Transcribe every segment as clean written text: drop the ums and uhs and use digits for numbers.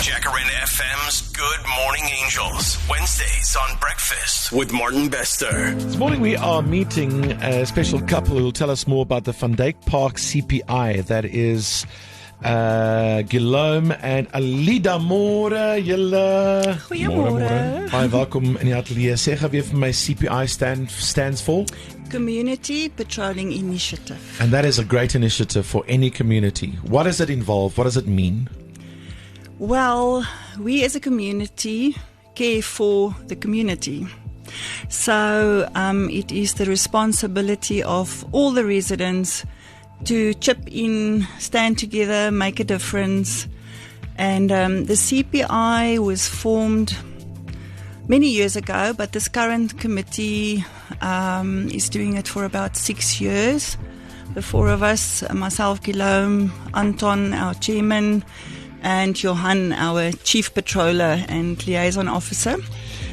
Jacaranda FM's Good Morning Angels. Wednesdays on Breakfast with Martin Bester. This morning we are meeting a special couple who will tell us more about the Dyk Park CPI. That is Guillaume en Alida More. Julle. Goeiemôre. Baie welkom in die ateljee. Sê gou weer vir my CPI stands for? Community Patrolling Initiative. And that is a great initiative for any community. What does it involve? What does it mean? Well, we as a community care for the community. So it is the responsibility of all the residents to chip in, stand together, make a difference. And the CPI was formed many years ago, but this current committee is doing it for about 6 years. The four of us, myself, Guillaume, Anton, our chairman, and Johan, our chief patroller and liaison officer.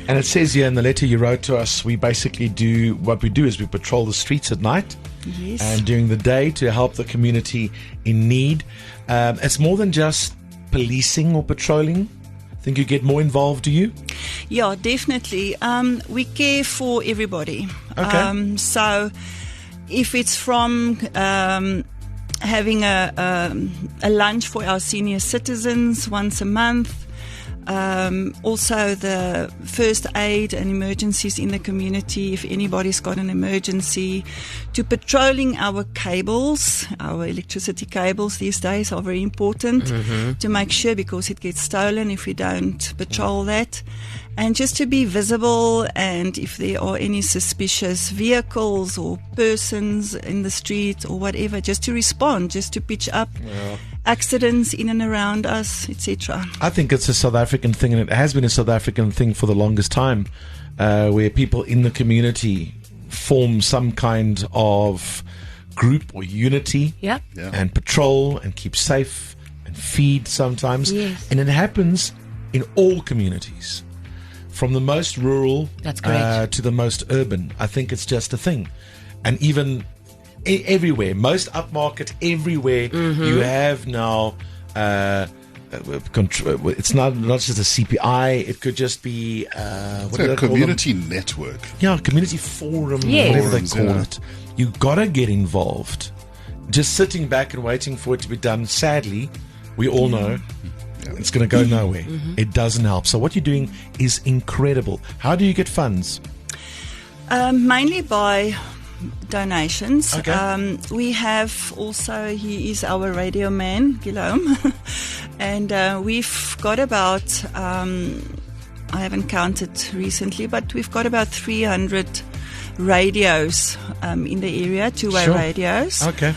And it says here in the letter you wrote to us, we basically do, what we do is we patrol the streets at night. Yes. And during the day to help the community in need. It's more than just policing or patrolling. I think you get more involved, do you? Yeah, definitely. We care for everybody. Okay. So if it's from having a lunch for our senior citizens once a month, also the first aid and emergencies in the community, if anybody's got an emergency, to patrolling our cables, our electricity cables these days are very important to make sure, because it gets stolen if we don't patrol that. And just to be visible, and if there are any suspicious vehicles or persons in the street or whatever, just to respond, just to pitch up accidents in and around us, etc. I think it's a South African thing, and it has been a South African thing for the longest time, where people in the community form some kind of group or unity and patrol and keep safe and feed sometimes. Yes. And it happens in all communities. From the most rural to the most urban. I think it's just a thing. And even everywhere, most upmarket, everywhere, you have now, it's not just a CPI, it could just be it's a community network. Yeah, community forum, whatever they call it. You gotta get involved. Just sitting back and waiting for it to be done, sadly, we all know it's going to go nowhere. It doesn't help. So what you're doing is incredible. How do you get funds? Mainly by donations. Okay. We have also, he is our radio man, Guillaume, and we've got about, I haven't counted recently, but we've got about 300 radios in the area, two-way radios. Okay.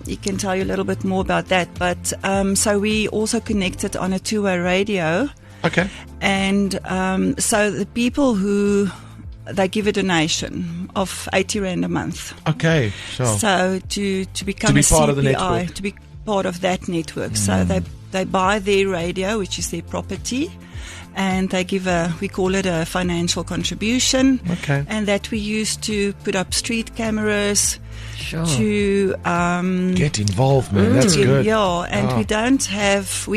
He can tell you a little bit more about that. But so we also connected on a two-way radio. Okay. And so the people who, they give a donation of 80 Rand a month. Okay, sure. So to become be a part CPI, of the network. to be part of that network. So they buy their radio, which is their property, and they give we call it a financial contribution. Okay. And that we use to put up street cameras, Sure. to Get involved, man. That's good. Yeah, and we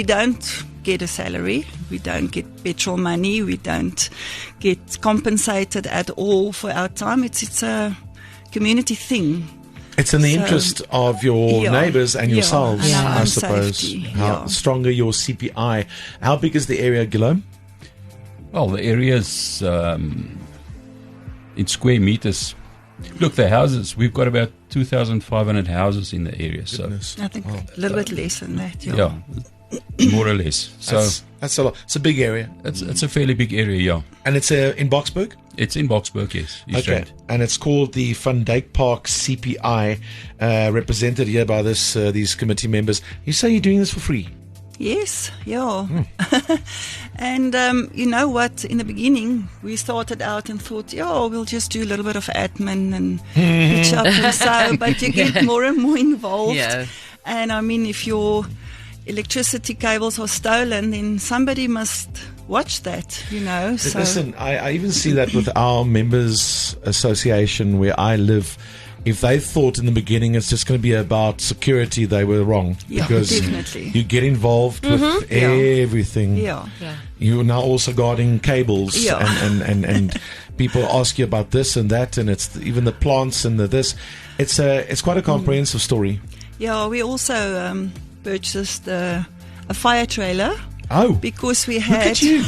don't get a salary, we don't get petrol money, we don't get compensated at all for our time. It's a community thing. It's in the interest of your neighbours and yourselves, and our I own suppose. safety, How stronger your CPI. How big is the area, Guillaume? Well, the area's in square meters. Look, the houses, we've got about 2,500 houses in the area. Goodness. I think a little bit less than that. Yeah, more or less. So that's a lot. It's a big area. it's a fairly big area, yeah. And it's in Boksburg? It's in Boksburg, yes. Okay. And it's called the Dyk Park CPI, represented here by these committee members. You say you're doing this for free? Yes, yeah. And you know what? In the beginning, we started out and thought, we'll just do a little bit of admin and pitch up and so, but you get more and more involved. Yeah. And I mean, if your electricity cables are stolen, then somebody must watch that, you know. So. Listen, I even see that with our members association where I live. if they thought in the beginning it's just going to be about security, they were wrong. Yeah, because definitely. you get involved with everything. Yeah. You're now also guarding cables, and people ask you about this and that, and it's even the plants and the this. It's quite a comprehensive story. Yeah, we also purchased a fire trailer. Oh, because we look had at you.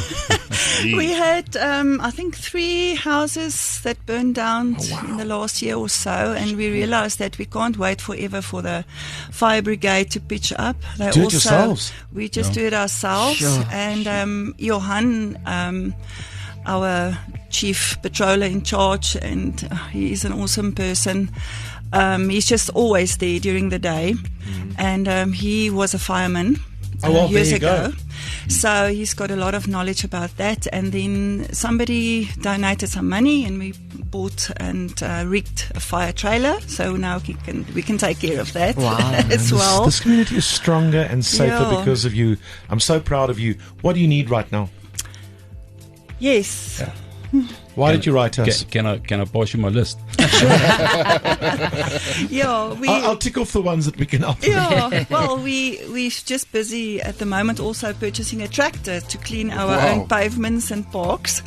we had I think 3 houses that burned down in the last year or so, and we realized that we can't wait forever for the fire brigade to pitch up. They Do it also, yourselves. We just do it ourselves. Sure. And Johan, our chief patroller in charge, and he is an awesome person. He's just always there during the day, and he was a fireman. Years ago. So he's got a lot of knowledge about that. And then somebody donated some money, and we bought and rigged a fire trailer. So now we can take care of that as well. This community is stronger and safer because of you. I'm so proud of you. What do you need right now? Yes. Why did you write us? Can I pass you my list? I'll tick off the ones that we can help. Yeah, well, we're just busy at the moment also purchasing a tractor to clean our own pavements and parks.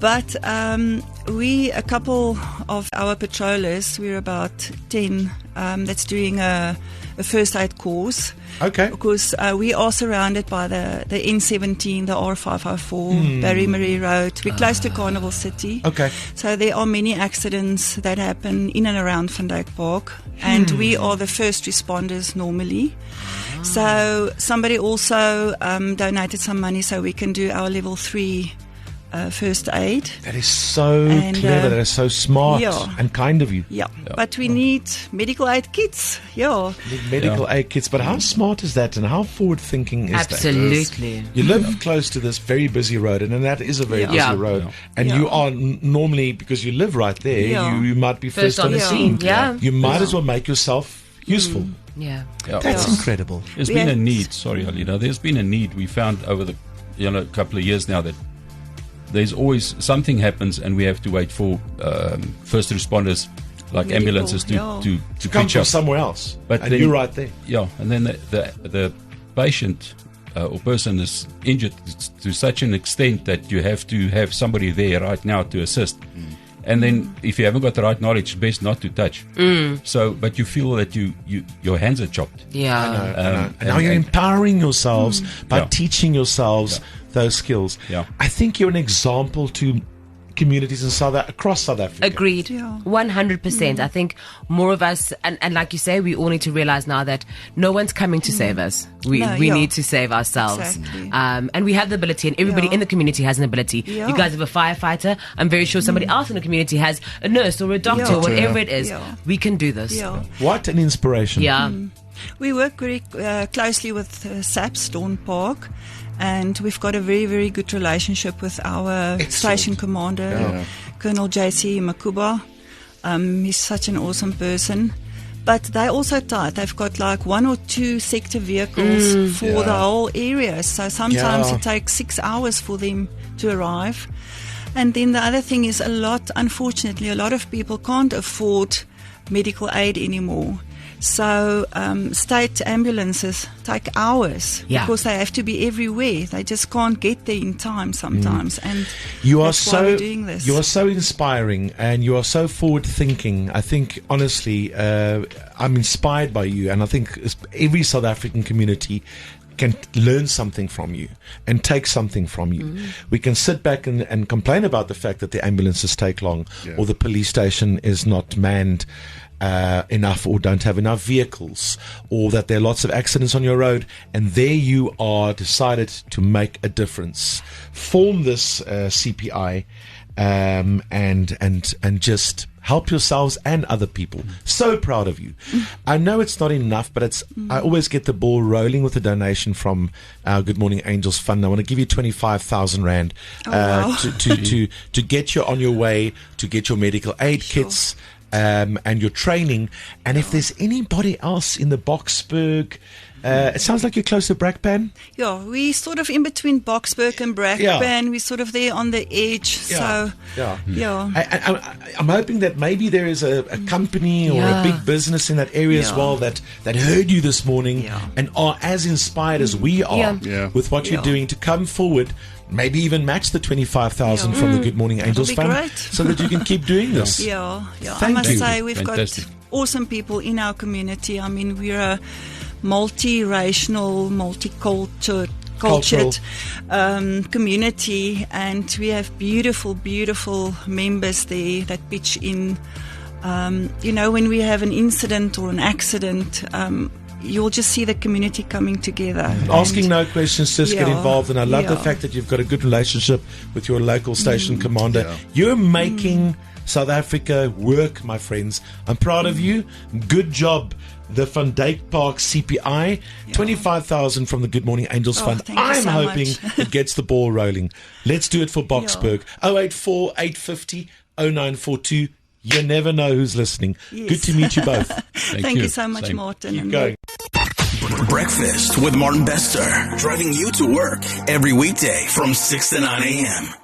But a couple of our patrollers, we're about 10 that's doing a first aid course. Okay. Because we are surrounded by the N17, the R504, Barry Marie Road. We're close to Carnival City. Okay. So there are many accidents that happen in and around Van Dyk Park. And we are the first responders normally. So somebody also donated some money so we can do our level 3 first aid. That is so clever. That is so smart and kind of you. Yeah. But we need medical aid kits. Yeah. Medical aid kits. But how smart is that, and how forward-thinking is that? Absolutely. You live close to this very busy road, and that is a very busy road. Yeah. And you are normally, because you live right there, you might be first on the scene. Yeah. You might as well make yourself useful. Yeah. That's incredible. There's been a need. Sorry, Alina. There's been a need. We found over the couple of years now that there's always something happens, and we have to wait for first responders like ambulances to come pitch from up somewhere else. But and then, you're right there. Yeah, and then the patient or person is injured to such an extent that you have to have somebody there right now to assist. And then if you haven't got the right knowledge, it's best not to touch. So, but you feel that your hands are chopped. Yeah. I know. And now you're empowering yourselves by teaching yourselves those skills. Yeah. I think you're an example to communities across South Africa. Agreed. 100%. I think more of us, and like you say, we all need to realize now that no one's coming to save us. We need to save ourselves. Exactly. And we have the ability, and everybody in the community has an ability. Yeah. You guys have a firefighter. I'm very sure somebody else in the community has a nurse or a doctor or whatever it is. Yeah. We can do this. Yeah. What an inspiration. Yeah. We work very closely with SAPS, Dawn Park. And we've got a very, very good relationship with our station commander, Colonel J.C. Makuba. He's such an awesome person. But they're also tight. They've got like 1 or 2 sector vehicles for the whole area. So sometimes it takes 6 hours for them to arrive. And then the other thing is unfortunately, a lot of people can't afford medical aid anymore. So state ambulances take hours because they have to be everywhere. They just can't get there in time sometimes. And that's why we're doing this. You are so inspiring, and you are so forward thinking. I think honestly, I'm inspired by you, and I think every South African community can learn something from you and take something from you. We can sit back and complain about the fact that the ambulances take long or the police station is not manned enough or don't have enough vehicles, or that there are lots of accidents on your road, and there you are decided to make a difference. Form this CPI and just help yourselves and other people. So proud of you. I know it's not enough, but I always get the ball rolling with a donation from our Good Morning Angels Fund. I want to give you 25,000 Rand to get you on your way, to get your medical aid kits and your training. And if there's anybody else in the Boksburg It sounds like you're close to Brakpan. Yeah, we sort of in between Boksburg and Brakpan. Yeah. We're sort of there on the edge. So, I'm hoping that maybe there is a company or a big business in that area as well that heard you this morning and are as inspired as we are with what you're doing to come forward, maybe even match the 25,000 from the Good Morning Angels Fund, great. so that you can keep doing this. I Thank must you. say we've Fantastic. got awesome people in our community. I mean, we're a multi-racial, multicultured community, and we have beautiful members there that pitch in. When we have an incident or an accident, you'll just see the community coming together. Asking no questions, just get involved. And I love the fact that you've got a good relationship with your local station commander. Yeah. You're making South Africa work, my friends. I'm proud of you. Good job. The Van Dyk Park CPI, 25,000 from the Good Morning Angels Fund. Thank you I'm so hoping much. it gets the ball rolling. Let's do it for Boksburg. 084 850 0942. You never know who's listening. Yes. Good to meet you both. Thank you so much, Same. Martin. Keep going. Breakfast with Martin Bester, driving you to work every weekday from 6 to 9 a.m.